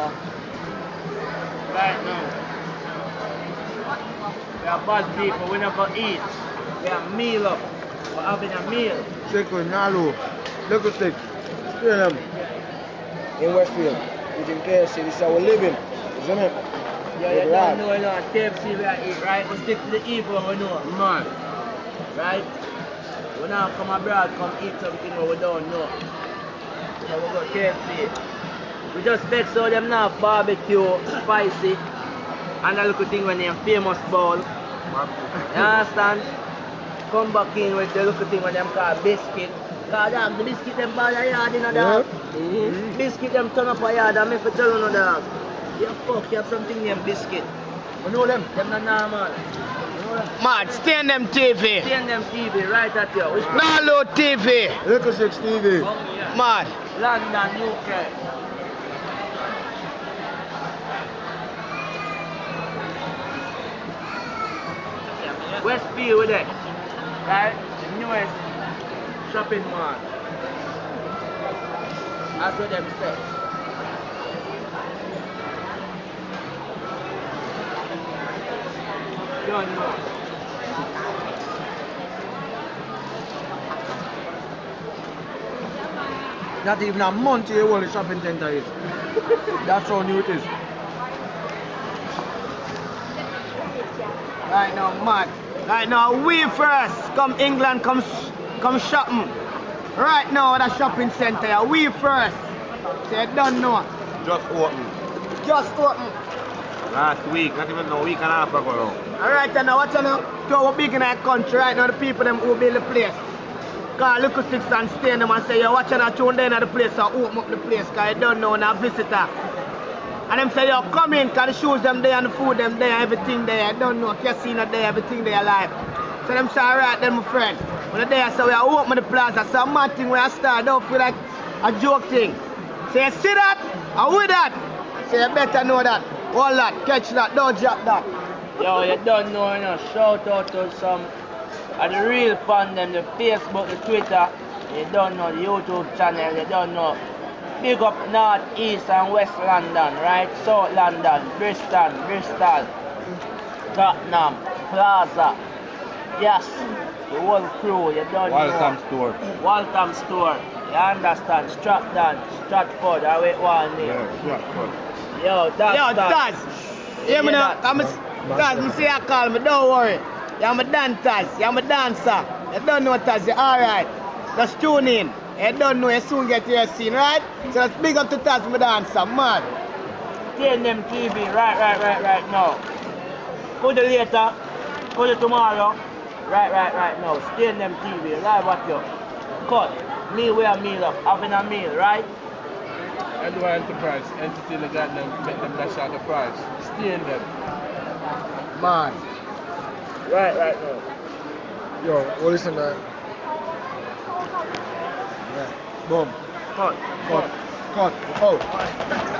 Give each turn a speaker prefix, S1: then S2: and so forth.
S1: know. Right now. We are bad people, we never eat. We are meal up. We're having a meal.
S2: Chicken, luuu, likkle stick, steal them. In Westfield, eating KFC, this is how we're living, isn't it?
S1: Yeah, you don't know, you know, KFC we are eat, right? We stick to the evil we know.
S2: Man.
S1: Right? We now come abroad, come eat something what we don't know. So we go KFC. We just make so them now barbecue, spicy, and a little thing when they famous bowl. You understand? Come back in with the little thing when them call biscuit. Cause dog, the biscuit them buy a yard in a dog. Biscuit them turn up a yard and make a tell you no dog. You fuck, you have something named biscuit.
S2: You know them?
S1: Them not normal. You know them?
S3: Mad, stay on them TV.
S1: Stay on them TV, right at you.
S3: Luuu TV.
S2: Likkle stick TV.
S3: Mad.
S1: London, UK. Westfield with it. Right? The newest shopping mall. That's what them say. Don't know.
S2: Not even a month you hold the shopping center is. That's how new it is.
S3: Right now, mad. Right now, we first come England, come shopping. Right now, at the shopping center, we first. So you don't know.
S2: Just open.
S3: Just open.
S2: Last week, not even a week and a half ago now.
S3: Alright, and now watch out to our big in our country right now, the people them who build the place. Cause look at six and stay in them and say, you're watching a tune there in the place, so open up the place, cause you don't know now visitor. And them say, yo, come in, cause the shoes them there and the food them there, everything there, you don't know, casino there, everything there alive. So them say, alright then my friend. When they're there, so we are open the plaza, so a mad thing where I start, don't feel like a joke thing. So you see that, and with that, so you better know that. Hold that, catch that, don't drop that.
S1: Yo, you don't know, you know, shout out to some of the real fan them, the Facebook, the Twitter, you don't know, the YouTube channel, you don't know. Big up North, East and West London, right? South London, Bristol, Tottenham, Plaza. Yes, the whole crew, you don't
S2: Welcome
S1: know.
S2: store.
S1: Waltham store. You understand? Stratford, I wait one name.
S2: Yeah, Stratford.
S1: Yo,
S3: Taz. Hear me now?
S1: that.
S3: Taz, me say I call me, don't worry. You're my Taz, you're my dancer. You don't know Taz, you're alright. Just tune in. You don't know, you soon get your scene, right? So let's big up to Taz, my dancer, man.
S1: Stay in them TV, right now. Put it later, put it tomorrow. Right now. Stay in them TV, live at you. Cut. Me wear a meal up, having a meal, right?
S4: Edward Enterprise, entertain the goddamn, make them dash out the price. Stay in them.
S2: Man.
S1: Right now.
S2: Yo, well listen man. Yeah. Boom.
S1: Cut.
S2: Cut. Oh.